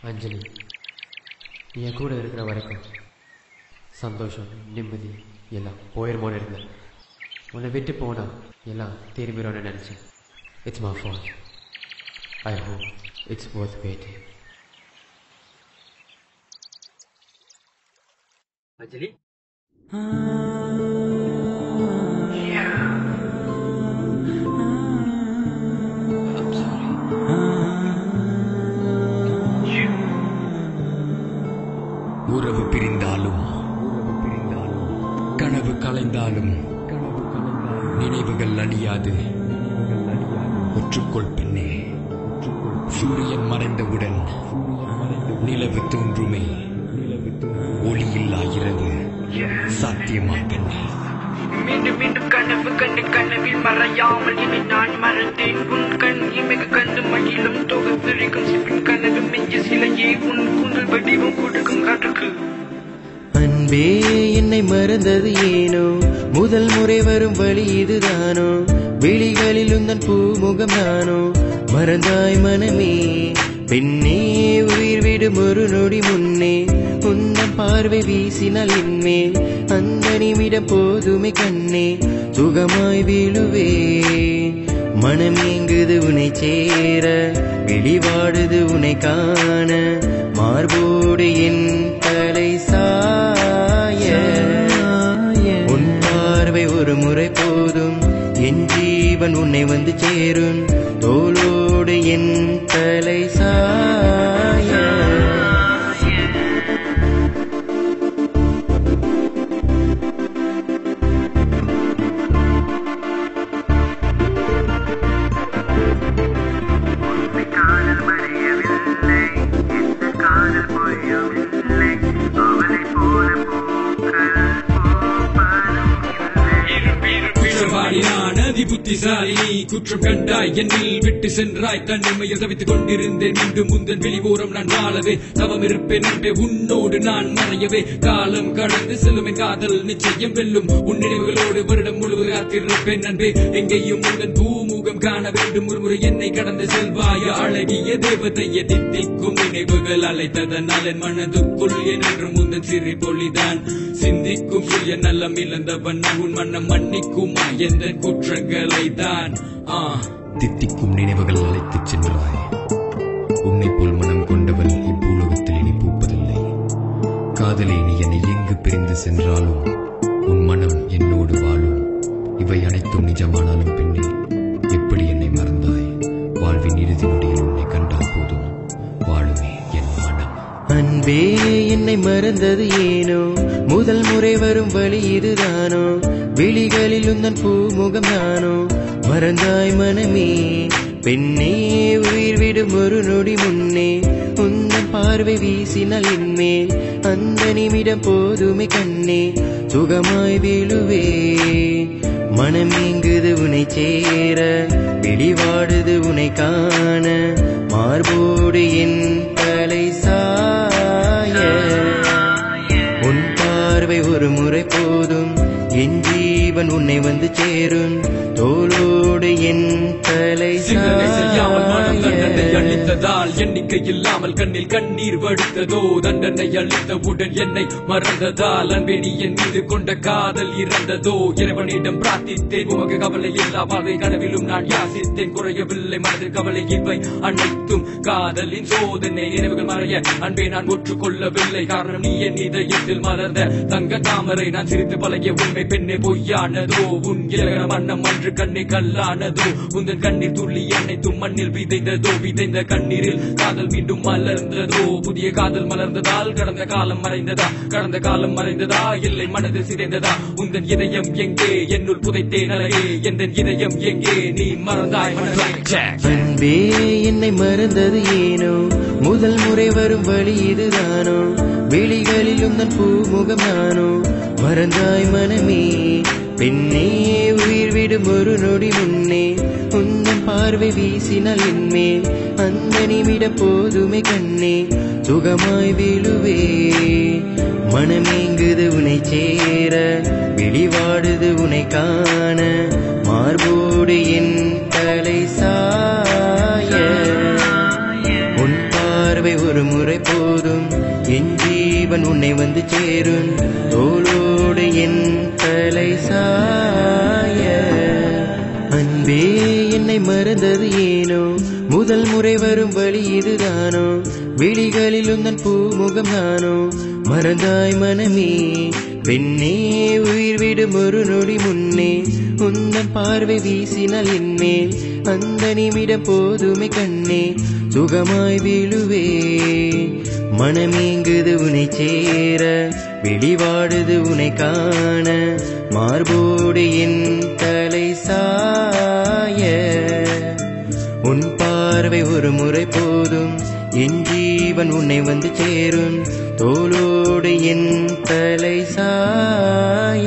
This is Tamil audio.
அஞ்சலி, நீ என் கூட இருக்கிற வரைக்கும் சந்தோஷம் நிம்மதி எல்லாம் போயிருமோன்னு இருந்தேன். உன்னை விட்டு போனா எல்லாம் திரும்பிடும்னு நினைச்சேன். It's my fault. I hope it's worth waiting. அஞ்சலி, உறவு பிரிந்தாலும் கனவு கலைந்தாலும் நினைவுகள் அழியாது. ஒற்றுக்கொள் பெண்ணே, சூரியன் மறைந்தவுடன் நிலவு தோன்றுமே. ஒளியில்லா இரவு சாத்தியமா பெண்ணே? மீண்டும் மீண்டும் கனவு கண்டு கனவில் மறையாமல் இனி நான் மறந்தேன். உன் கண் இமைக கண்டு மகிழும் தொகுத்திருக்கும் சிப்பின் கனவு மெஞ்ச சிலையே உன் கூந்தல் வடிவம் கொடுக்கும் காற்றுக்கு. அன்பே, என்னை மறந்தது ஏனோ? முதல் முறை வரும் வழி இதுதானோ? விழிகளில் உந்தன் பூமுகம் நானோ? மறந்தாய் மனமே பெண்ணே, உயிர் விடும் ஒரு நொடி முன்னே உந்தன் பார்வை வீசினால் என்மேல் அந்த நிமிடம் போதுமே கண்ணே சுகமாய் வீழுவே. மனமேங்குது உன்னை சேர, வெளிவாடுது உன்னை காண, மார்போடு என் தலை சாய. உன் பார்வை ஒரு முறை போதும், என் ஜீவன் உன்னை வந்து சேரும். தோளோடு என் தலை சாய. புத்திசாலி குற்றம் கண்டாய், என்னில் விட்டு சென்றாய். தன்னிமையில் தவித்துக் கொண்டிருந்தேன். மீண்டும் முந்தன் வெளிவோரம் நான் வாழவே தவம் இருப்பேன் என்றே உன்னோடு நான் மறையவே. காலம் கடந்து செல்லும் என் காதல் நிச்சயம் வெல்லும். உன் நினைவுகளோடு வருடம் முழுவதும் காத்திருப்பேன் நண்பே. எங்கேயும் உந்தன் பூமுகம் காண வேண்டும். ஒருமுறை என்னை கடந்து செல்வாய அழகிய தேவதைய. தித்திக்கும் நினைவுகள் அழைத்ததனால் என் மனதுக்குள் என்றும் முந்தன் சிறி பொழிதான். சிந்திக்கும் சுய நலம் இழந்தவன் நான். உன் மன்னம் மன்னிக்குமா எந்த குற்றங்களை தான்? தித்திக்கும் நினைவுகள் அழைத்துச் சென்றாய். உன்னை போல் மனம் கொண்டவள் இப்பூலகத்தில் இனி பூப்பதில்லை. காதலே, நீ என்னை எங்கு பிரிந்து சென்றாலும் உன் மனம் என்னோடு வாழும். இவை அனைத்தும் நிஜமானாலும் பெண்ணே, எப்படி என்னை மறந்தாய்? வாழ்வின் இறுதி நொடியில் உன்னை கண்டால் போதும் வாழுமே என் மனம். அன்பே, என்னை மறந்தது ஏனோ? முதல் முறை வரும் வழி இதுதானோ? விழிகளில் உந்தன் பூமுகம் நானோ? மறந்தாய் மனமே பெண்ணே, உயிர் விடும் ஒரு நொடி முன்னே உந்தன் பார்வை வீசினால் என்மேல் அந்த நிமிடம் போதுமே கண்ணே சுகமாய் வீழுவே. மனமேங்குது உன்னை சேர, வெளிவாடுது உன்னை காண, மார்போடு என் தலை சாய. உன் பார்வை ஒரு முறை போதும், என் ஜீவன் உன்னை வந்து சேரும். தோளோடு என் தலை அளித்ததால் எண்ணிக்கை இல்லாமல் கண்ணில் கண்ணீர் வடித்ததோ. தண்டனை அளித்தவுடன் என்னை மறந்ததால் அன்பே நீ என் மீது கொண்ட காதல் இறந்ததோ. இறைவனிடம் பிரார்த்தித்தேன், உமக்கு கவலை இல்லாமல் கனவிலும் நான் யாசித்தேன். குறையவில்லை மனதில் கவலை, இவை அனைத்தும் காதலின் சோதனை. நினைவுகள் மறைய அன்பே நான் ஒற்றுக்கொள்ளவில்லை. காரணம் நீ என் இதயத்தில் மலர்ந்த தங்க தாமரை. நான் சிரித்து பழகிய உண்மை பெண்ணே பொய்யானதோ. உன் இலகன மன்னம் அன்று கண்ணை கல்லானதோ. உந்தன் கண்ணீர் துள்ளி அனைத்தும் மண்ணில் விதைந்ததோ. விதைந்த கண்ணீரில் காதல் மீண்டும் மலர்ந்ததோ. புதிய காதல் மலர்ந்ததால் கடந்த காலம் மறைந்ததா? கடந்த காலம் மறைந்ததா? இல்லை மனதில் சிதைந்ததா? உந்தன் இதயம் எங்கே? என்னுள் புதைத்தேன் அழகே எந்தன் இதயம் எங்கே? நீ மறந்தாய் அன்பே, என்னை மறந்தது ஏனோ? முதல் முறை வரும் வழி இதுதானோ? விழிகளில் உந்தன் பூமுகம் நானோ? மறந்தாய் மனமே பெண்ணே, உயிர் விடும் ஒரு நொடி முன்னே உந்தன் பார்வை வீசினால் என்மேல் அந்த நிமிடம் போதுமே கண்ணே சுகமாய் வீழுவே. மனமேங்குது உன்னை சேர, வெளிவாடுது உன்னை காண, மார்போடு என் தலை சாய. உன் பார்வை ஒரு முறை சேரும் தோளோடு என் தலை சாய அன்பே என்னை மறந்தது ஏனோ முதல் முறை வரும் வழி இதுதானோ விழிகளில் உந்தன் பூமுகம் நானோ மறந்தாய் மனமே பெண்ணே உயிர் விடும் ஒரு நொடி முன்னே உந்தன் பார்வை வீசினால் என்மேல் அந்த நிமிடம் போதுமே கண்ணே சுகமாய் விழுவே மனமேங்குது உனை சேர வெளிவாடுது உனை காண மார்போடு என் தலை சாய உன் பார்வை ஒரு முறை போதும் என் ஜீவன் உன்னை வந்து சேரும் தோளோடு என் தலை சாய